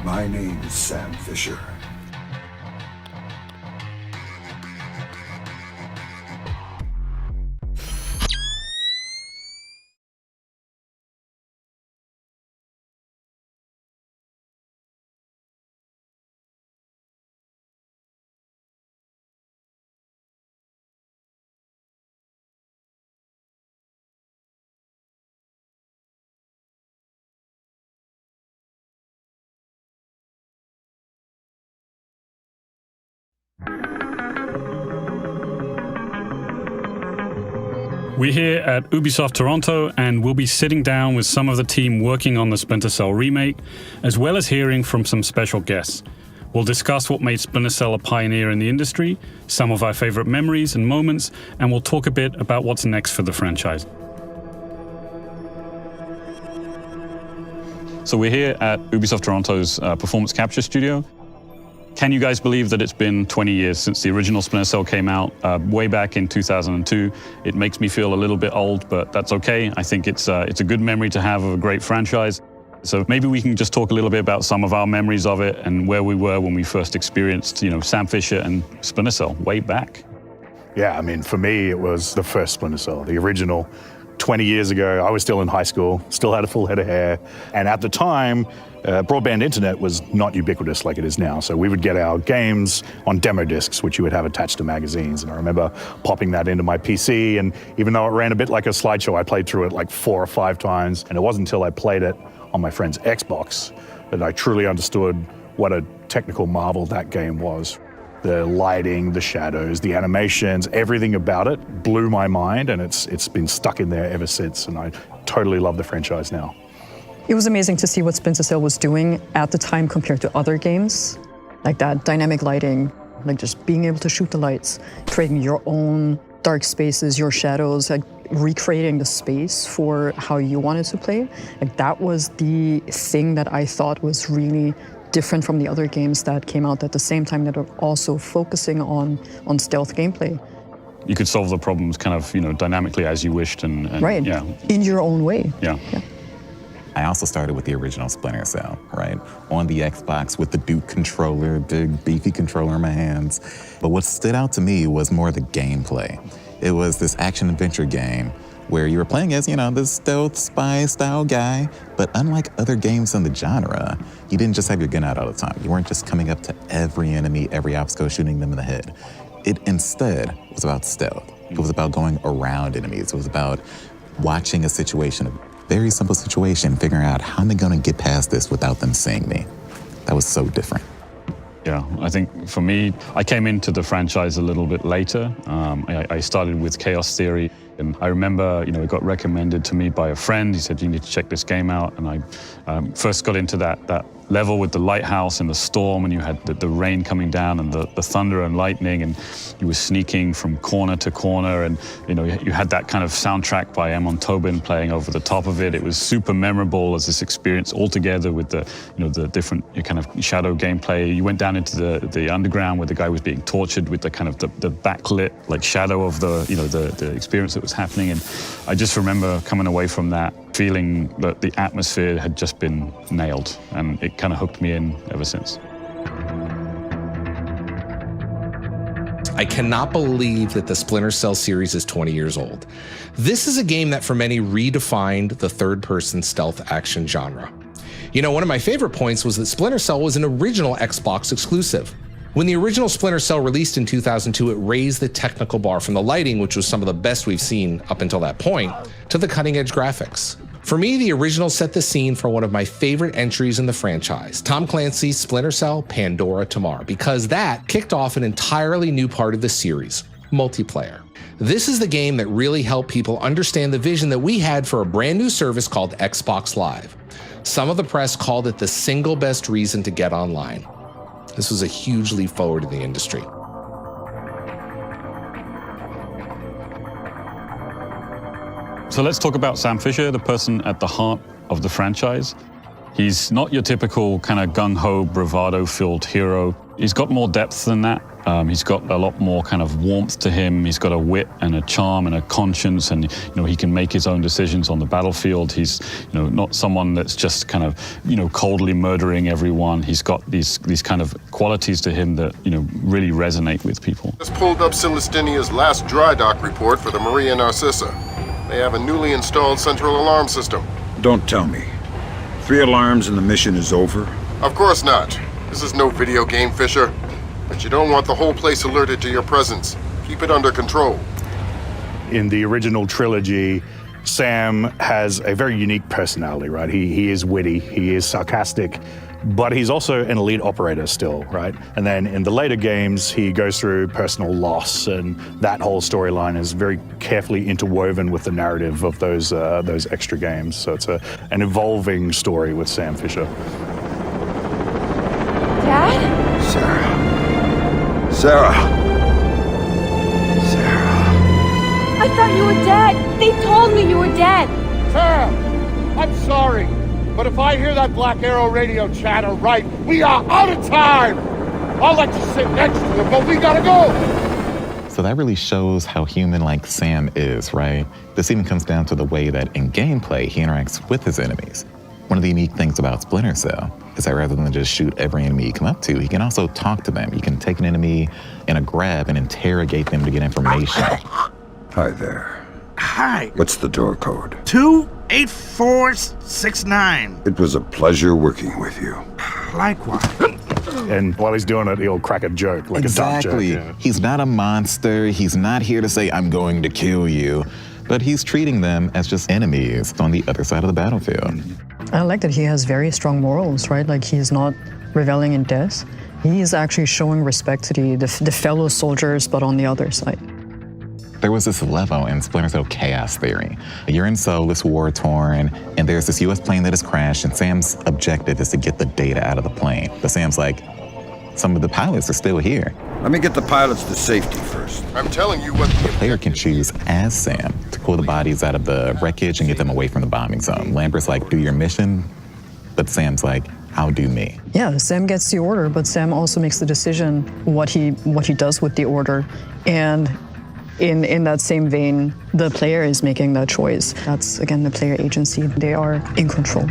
My name is Sam Fisher. We're here at Ubisoft Toronto, and we'll be sitting down with some of the team working on the Splinter Cell remake, as well as hearing from some special guests. We'll discuss what made Splinter Cell a pioneer in the industry, some of our favorite memories and moments, and we'll talk a bit about what's next for the franchise. So we're here at Ubisoft Toronto's performance capture studio. Can you guys believe that it's been 20 years since the original Splinter Cell came out, way back in 2002? It makes me feel a little bit old, but that's okay. I think it's a good memory to have of a great franchise. So maybe we can just talk a little bit about some of our memories of it and where we were when we first experienced, Sam Fisher and Splinter Cell way back. Yeah, I mean, for me, it was the first Splinter Cell, the original. 20 years ago, I was still in high school, still had a full head of hair. And at the time, broadband internet was not ubiquitous like it is now. So we would get our games on demo discs, which you would have attached to magazines. And I remember popping that into my PC. And even though it ran a bit like a slideshow, I played through it like 4 or 5 times. And it wasn't until I played it on my friend's Xbox that I truly understood what a technical marvel that game was. The lighting, the shadows, the animations, everything about it blew my mind, and it's been stuck in there ever since, and I totally love the franchise now. It was amazing to see what Splinter Cell was doing at the time compared to other games, like that dynamic lighting, like just being able to shoot the lights, creating your own dark spaces, your shadows, like recreating the space for how you wanted to play. Like that was the thing that I thought was really different from the other games that came out at the same time that are also focusing on stealth gameplay. You could solve the problems kind of, dynamically as you wished and right. Yeah. In your own way. Yeah. I also started with the original Splinter Cell, right? On the Xbox with the Duke controller, big beefy controller in my hands. But what stood out to me was more the gameplay. It was this action-adventure game where you were playing as, this stealth spy style guy, but unlike other games in the genre, you didn't just have your gun out all the time. You weren't just coming up to every enemy, every obstacle, shooting them in the head. It instead was about stealth. It was about going around enemies. It was about watching a situation, a very simple situation, figuring out how am I gonna get past this without them seeing me. That was so different. Yeah, I think for me, I came into the franchise a little bit later. I started with Chaos Theory, and I remember, it got recommended to me by a friend. He said, you need to check this game out. And I first got into that level with the lighthouse and the storm, and you had the rain coming down and the thunder and lightning, and you were sneaking from corner to corner, and you had that kind of soundtrack by Amon Tobin playing over the top of it. It was super memorable as this experience altogether with the different kind of shadow gameplay. You went down into the underground where the guy was being tortured with the kind of the backlit like shadow of the experience that was happening, and I just remember coming away from that feeling that the atmosphere had just been nailed, and it kind of hooked me in ever since. I cannot believe that the Splinter Cell series is 20 years old. This is a game that for many redefined the third-person stealth action genre. One of my favorite points was that Splinter Cell was an original Xbox exclusive. When the original Splinter Cell released in 2002, it raised the technical bar from the lighting, which was some of the best we've seen up until that point, to the cutting-edge graphics. For me, the original set the scene for one of my favorite entries in the franchise, Tom Clancy's Splinter Cell Pandora Tomorrow, because that kicked off an entirely new part of the series, multiplayer. This is the game that really helped people understand the vision that we had for a brand new service called Xbox Live. Some of the press called it the single best reason to get online. This was a huge leap forward in the industry. So let's talk about Sam Fisher, the person at the heart of the franchise. He's not your typical kind of gung-ho, bravado-filled hero. He's got more depth than that. He's got a lot more kind of warmth to him. He's got a wit and a charm and a conscience, and he can make his own decisions on the battlefield. He's not someone that's just kind of coldly murdering everyone. He's got these kind of qualities to him that really resonate with people. Just pulled up Celestinia's last dry dock report for the Maria Narcissa. They have a newly installed central alarm system. Don't tell me. 3 alarms and the mission is over? Of course not. This is no video game, Fisher. But you don't want the whole place alerted to your presence. Keep it under control. In the original trilogy, Sam has a very unique personality, right? He is witty, he is sarcastic, but he's also an elite operator still, right? And then in the later games, he goes through personal loss, and that whole storyline is very carefully interwoven with the narrative of those extra games. So it's an evolving story with Sam Fisher. Dad? Sarah. I thought you were dead. They told me you were dead. Sam, I'm sorry, but if I hear that Black Arrow radio chatter right, we are out of time. I'll let you sit next to them, but we gotta go. So that really shows how human like Sam is, right? This even comes down to the way that in gameplay he interacts with his enemies. One of the unique things about Splinter Cell is that rather than just shoot every enemy you come up to, he can also talk to them. You can take an enemy in a grab and interrogate them to get information. Hi there. Hi. What's the door code? 28469. It was a pleasure working with you. Likewise. And while he's doing it, he'll crack a joke, like a dumb joke. Exactly. Yeah. He's not a monster. He's not here to say, I'm going to kill you. But he's treating them as just enemies on the other side of the battlefield. I like that he has very strong morals, right? Like he's not reveling in death. He's actually showing respect to the fellow soldiers, but on the other side. There was this level in Splinter Cell Chaos Theory. You're in Solus, war-torn, and there's this US plane that has crashed, and Sam's objective is to get the data out of the plane. But Sam's like, some of the pilots are still here. Let me get the pilots to safety first. I'm telling you what the Player can choose as Sam to pull the bodies out of the wreckage and get them away from the bombing zone. Lambert's like, do your mission, but Sam's like, I'll do me. Yeah, Sam gets the order, but Sam also makes the decision what he does with the order. And in that same vein, the player is making that choice. That's, again, the player agency. They are in control.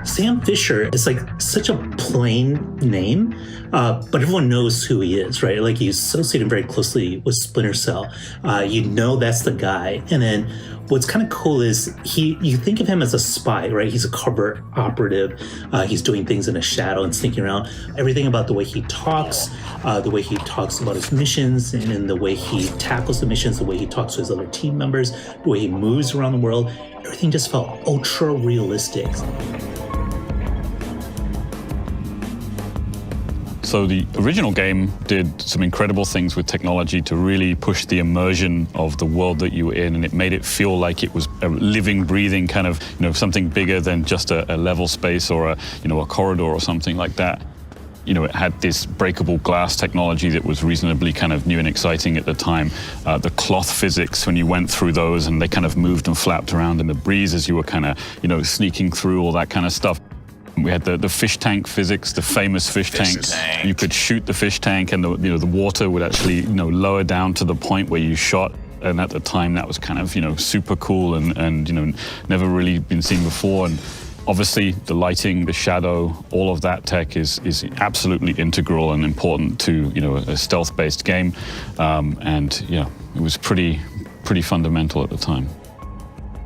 Sam Fisher is like such a plain name, but everyone knows who he is, right? Like he's associated very closely with Splinter Cell. You know that's the guy. And then what's kind of cool is you think of him as a spy, right? He's a covert operative. He's doing things in a shadow and sneaking around. Everything about the way he talks about his missions, and in the way he tackles the missions, the way he talks to his other team members, the way he moves around the world, everything just felt ultra realistic. So the original game did some incredible things with technology to really push the immersion of the world that you were in, and it made it feel like it was a living, breathing kind of, something bigger than just a level space or a corridor or something like that. It had this breakable glass technology that was reasonably kind of new and exciting at the time. The cloth physics, when you went through those and they kind of moved and flapped around in the breeze as you were kind of, sneaking through all that kind of stuff. We had the fish tank physics, the famous fish tanks. You could shoot the fish tank, and the water would actually lower down to the point where you shot. And at the time, that was kind of super cool and never really been seen before. And obviously, the lighting, the shadow, all of that tech is absolutely integral and important to a stealth-based game. And yeah, it was pretty fundamental at the time.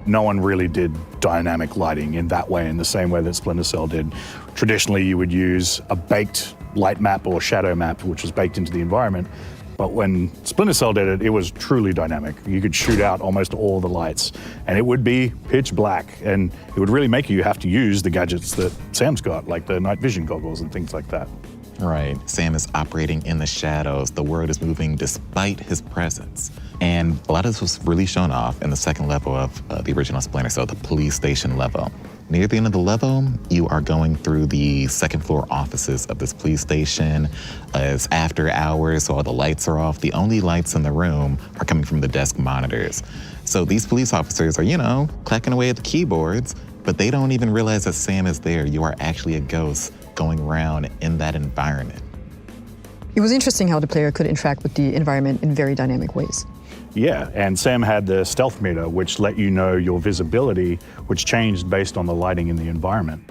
No one really did dynamic lighting in that way, in the same way that Splinter Cell did. Traditionally, you would use a baked light map or shadow map, which was baked into the environment. But when Splinter Cell did it, it was truly dynamic. You could shoot out almost all the lights, and it would be pitch black, and it would really make you have to use the gadgets that Sam's got, like the night vision goggles and things like that. Right. Sam is operating in the shadows. The world is moving despite his presence. And a lot of this was really shown off in the second level of the original Splinter Cell, the police station level. Near the end of the level, you are going through the second floor offices of this police station. It's after hours, so all the lights are off. The only lights in the room are coming from the desk monitors. So these police officers are, clacking away at the keyboards, But they don't even realize that Sam is there. You are actually a ghost going around in that environment. It was interesting how the player could interact with the environment in very dynamic ways. Yeah, and Sam had the stealth meter, which let you know your visibility, which changed based on the lighting in the environment.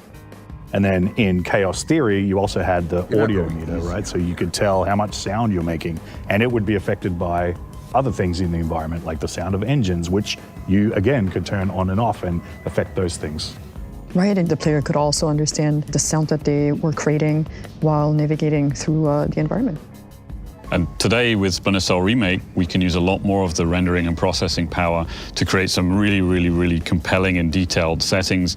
And then in Chaos Theory, you also had the audio meter, right? So you could tell how much sound you're making, and it would be affected by other things in the environment, like the sound of engines, which you, again, could turn on and off and affect those things. Right, and the player could also understand the sound that they were creating while navigating through the environment. And today with Splinter Cell Remake, we can use a lot more of the rendering and processing power to create some really compelling and detailed settings,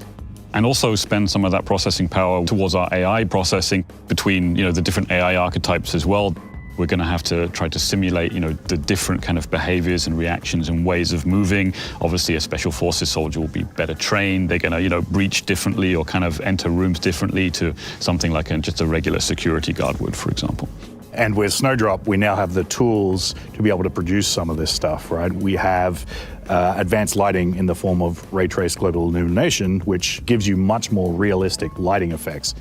and also spend some of that processing power towards our AI processing between, the different AI archetypes as well. We're going to have to try to simulate, the different kind of behaviors and reactions and ways of moving. Obviously, a special forces soldier will be better trained. They're going to, breach differently or kind of enter rooms differently to something like just a regular security guard would, for example. And with Snowdrop, we now have the tools to be able to produce some of this stuff, right? We have advanced lighting in the form of ray trace global illumination, which gives you much more realistic lighting effects,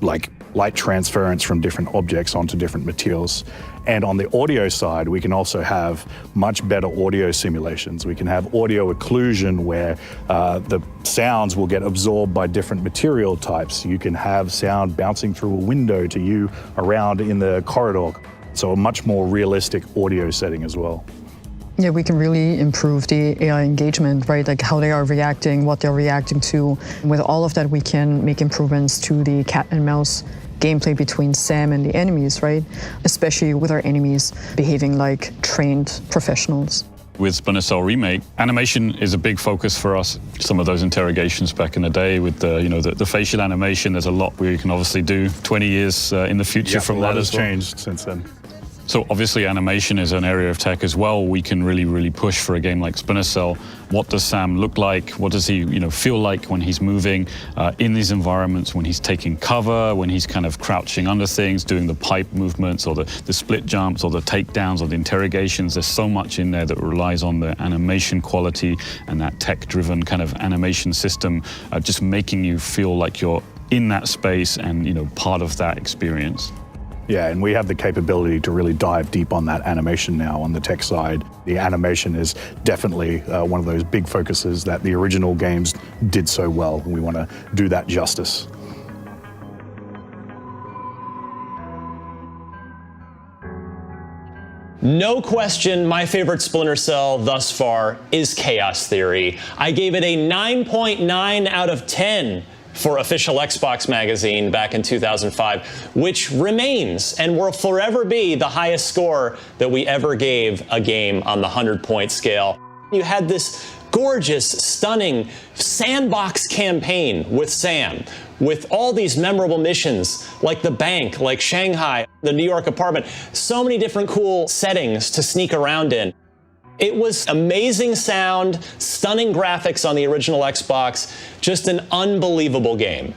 like light transference from different objects onto different materials. And on the audio side, we can also have much better audio simulations. We can have audio occlusion where the sounds will get absorbed by different material types. You can have sound bouncing through a window to you around in the corridor. So a much more realistic audio setting as well. Yeah, we can really improve the AI engagement, right? Like how they are reacting, what they're reacting to. With all of that, we can make improvements to the cat and mouse gameplay between Sam and the enemies, right? Especially with our enemies behaving like trained professionals. With Splinter Cell Remake, animation is a big focus for us. Some of those interrogations back in the day with the facial animation, there's a lot we can obviously do 20 years in the future from that as well. Changed since then. So obviously animation is an area of tech as well. We can really push for a game like Splinter Cell. What does Sam look like? What does he feel like when he's moving in these environments, when he's taking cover, when he's kind of crouching under things, doing the pipe movements or the split jumps or the takedowns or the interrogations. There's so much in there that relies on the animation quality and that tech-driven kind of animation system, just making you feel like you're in that space and part of that experience. Yeah, and we have the capability to really dive deep on that animation now on the tech side. The animation is definitely one of those big focuses that the original games did so well. We want to do that justice. No question, my favorite Splinter Cell thus far is Chaos Theory. I gave it a 9.9 out of 10 for Official Xbox Magazine back in 2005, which remains and will forever be the highest score that we ever gave a game on the 100-point scale. You had this gorgeous, stunning sandbox campaign with Sam, with all these memorable missions, like the bank, like Shanghai, the New York apartment, so many different cool settings to sneak around in. It was amazing sound, stunning graphics on the original Xbox, just an unbelievable game.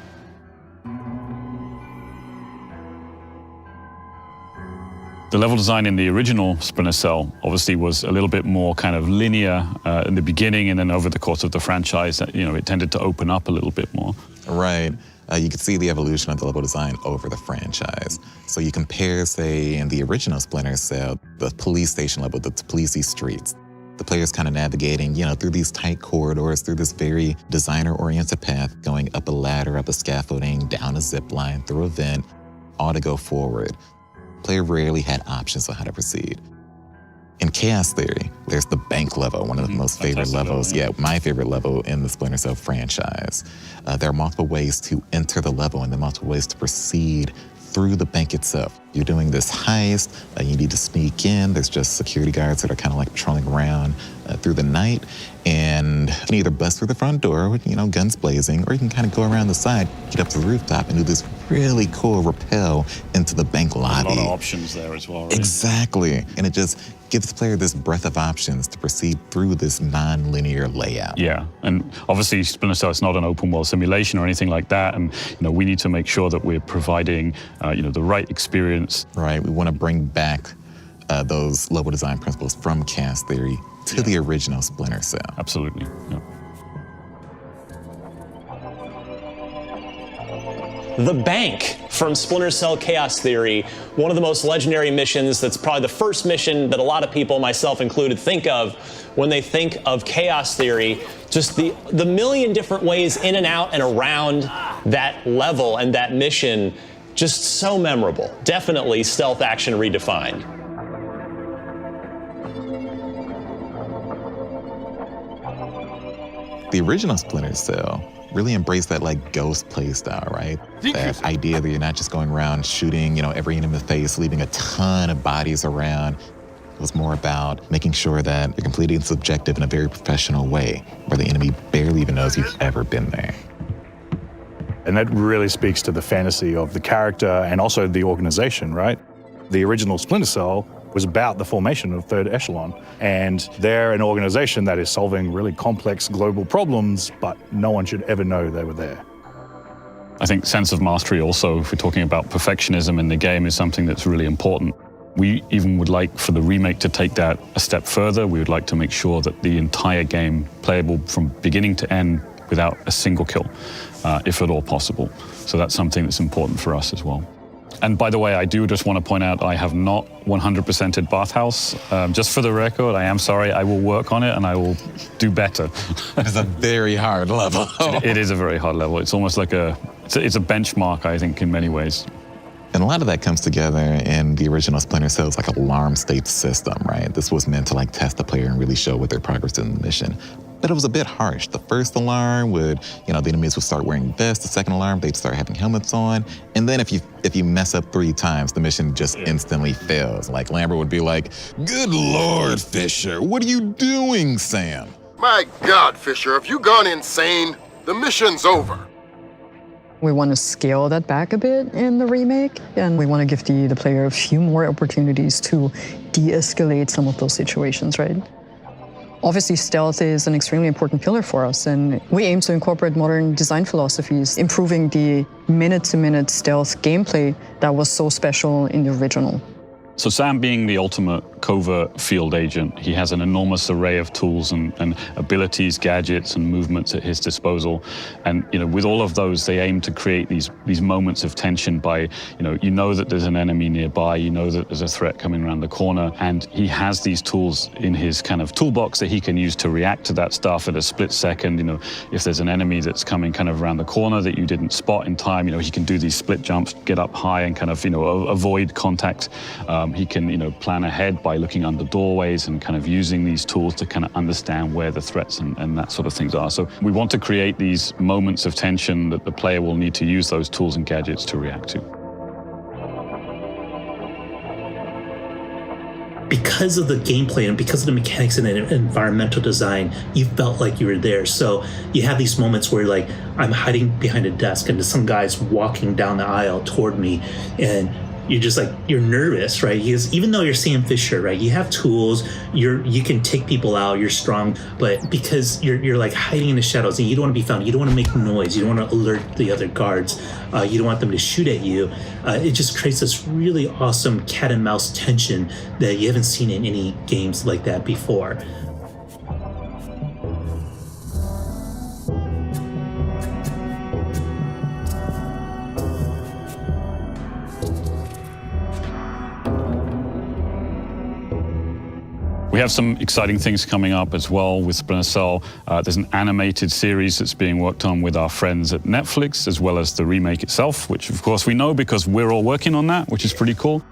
The level design in the original Splinter Cell obviously was a little bit more kind of linear in the beginning, and then over the course of the franchise, it tended to open up a little bit more. Right. You can see the evolution of the level design over the franchise. So you compare, say, in the original Splinter Cell, the police station level, the policey streets. The player's kind of navigating, through these tight corridors, through this very designer-oriented path, going up a ladder, up a scaffolding, down a zip line, through a vent, all to go forward. Player rarely had options on how to proceed. In Chaos Theory, there's the bank level, one of the most favorite levels. Yeah, my favorite level in the Splinter Cell franchise. There are multiple ways to enter the level and then multiple ways to proceed through the bank itself. You're doing this heist, you need to sneak in. There's just security guards that are kind of like patrolling around through the night. And you can either bust through the front door with, guns blazing, or you can kind of go around the side, get up to the rooftop and do this really cool rappel into the bank lobby. A lot of options there as well, right? Exactly. And it just gives the player this breadth of options to proceed through this non-linear layout. Yeah, and obviously Splinter Cell is not an open world simulation or anything like that, and we need to make sure that we're providing the right experience. Right, we want to bring back those level design principles from Chaos Theory to the original Splinter Cell. Absolutely. Yeah. the bank from Splinter Cell Chaos Theory, one of the most legendary missions. That's probably the first mission that a lot of people, myself included, think of when they think of Chaos Theory. Just the million different ways in and out and around that level and that mission, just so memorable. Definitely stealth action redefined. The original Splinter Cell really embraced that like ghost play style, right? That idea that you're not just going around shooting, every enemy in the face, leaving a ton of bodies around. It was more about making sure that you're completing this objective in a very professional way, where the enemy barely even knows you've ever been there. And that really speaks to the fantasy of the character and also the organization, right? The original Splinter Cell was about the formation of Of-Fourth-Echelon, and they're an organization that is solving really complex global problems, but no one should ever know they were there. I think sense of mastery also, if we're talking about perfectionism in the game, is something that's really important. We even would like for the remake to take that a step further. We would like to make sure that the entire game playable from beginning to end without a single kill, if at all possible. So that's something that's important for us as well. And by the way, I do just want to point out I have not 100%ed Bathhouse. Just for the record, I am sorry. I will work on it and I will do better. It's a very hard level. It is a very hard level. It's almost like it's a benchmark, I think, in many ways. And a lot of that comes together in the original Splinter Cell's like alarm state system, right? This was meant to like test the player and really show what their progress in the mission. But it was a bit harsh. The first alarm would, the enemies would start wearing vests. The second alarm, they'd start having helmets on. And then if you mess up 3 times, the mission just instantly fails. Like Lambert would be like, "Good Lord, Fisher, what are you doing, Sam?" My God, Fisher, have you gone insane? The mission's over. We want to scale that back a bit in the remake, and we want to give the player a few more opportunities to de-escalate some of those situations, right? Obviously, stealth is an extremely important pillar for us, and we aim to incorporate modern design philosophies, improving the minute-to-minute stealth gameplay that was so special in the original. So Sam, being the ultimate covert field agent, he has an enormous array of tools and abilities, gadgets, and movements at his disposal. And with all of those, they aim to create these moments of tension by, you know that there's an enemy nearby, you know that there's a threat coming around the corner, and he has these tools in his kind of toolbox that he can use to react to that stuff at a split second. If there's an enemy that's coming kind of around the corner that you didn't spot in time, he can do these split jumps, get up high and kind of, avoid contact. He can, plan ahead by looking under doorways and kind of using these tools to kind of understand where the threats and that sort of things are. So we want to create these moments of tension that the player will need to use those tools and gadgets to react to. Because of the gameplay and because of the mechanics and the environmental design, you felt like you were there. So you have these moments where like I'm hiding behind a desk and some guy's walking down the aisle toward me, and you're just like, you're nervous, right? Because even though you're Sam Fisher, right, you have tools, you can take people out, you're strong, but because you're like hiding in the shadows and you don't want to be found, you don't want to make noise, you don't want to alert the other guards, you don't want them to shoot at you. It just creates this really awesome cat and mouse tension that you haven't seen in any games like that before. We have some exciting things coming up as well with Splinter Cell. There's an animated series that's being worked on with our friends at Netflix, as well as the remake itself, which of course we know because we're all working on that, which is pretty cool.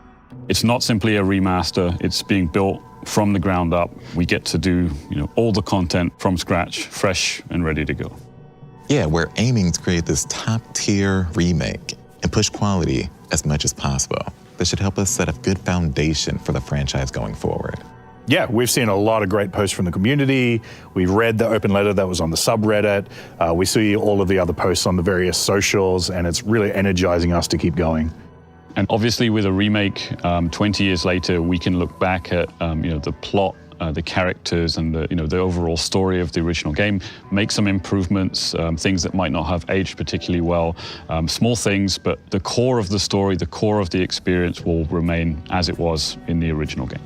It's not simply a remaster, it's being built from the ground up. We get to do, all the content from scratch, fresh and ready to go. Yeah, we're aiming to create this top-tier remake and push quality as much as possible. This should help us set a good foundation for the franchise going forward. Yeah, we've seen a lot of great posts from the community. We read the open letter that was on the subreddit. We see all of the other posts on the various socials, and it's really energizing us to keep going. And obviously with a remake, 20 years later, we can look back at the plot, the characters, and the overall story of the original game, make some improvements, things that might not have aged particularly well, small things, but the core of the story, the core of the experience will remain as it was in the original game.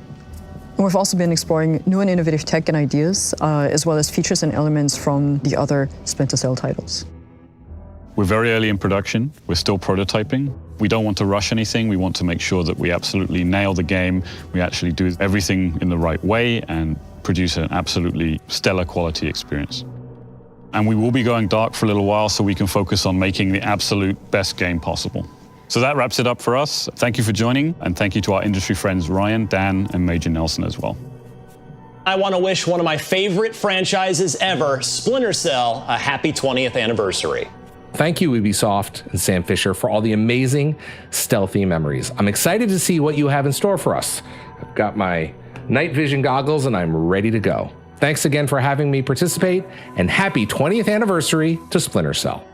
We've also been exploring new and innovative tech and ideas, as well as features and elements from the other Splinter Cell titles. We're very early in production. We're still prototyping. We don't want to rush anything. We want to make sure that we absolutely nail the game. We actually do everything in the right way and produce an absolutely stellar quality experience. And we will be going dark for a little while so we can focus on making the absolute best game possible. So that wraps it up for us. Thank you for joining, and thank you to our industry friends Ryan, Dan, and Major Nelson as well. I want to wish one of my favorite franchises ever, Splinter Cell, a happy 20th anniversary. Thank you, Ubisoft and Sam Fisher, for all the amazing stealthy memories. I'm excited to see what you have in store for us. I've got my night vision goggles and I'm ready to go. Thanks again for having me participate, and happy 20th anniversary to Splinter Cell.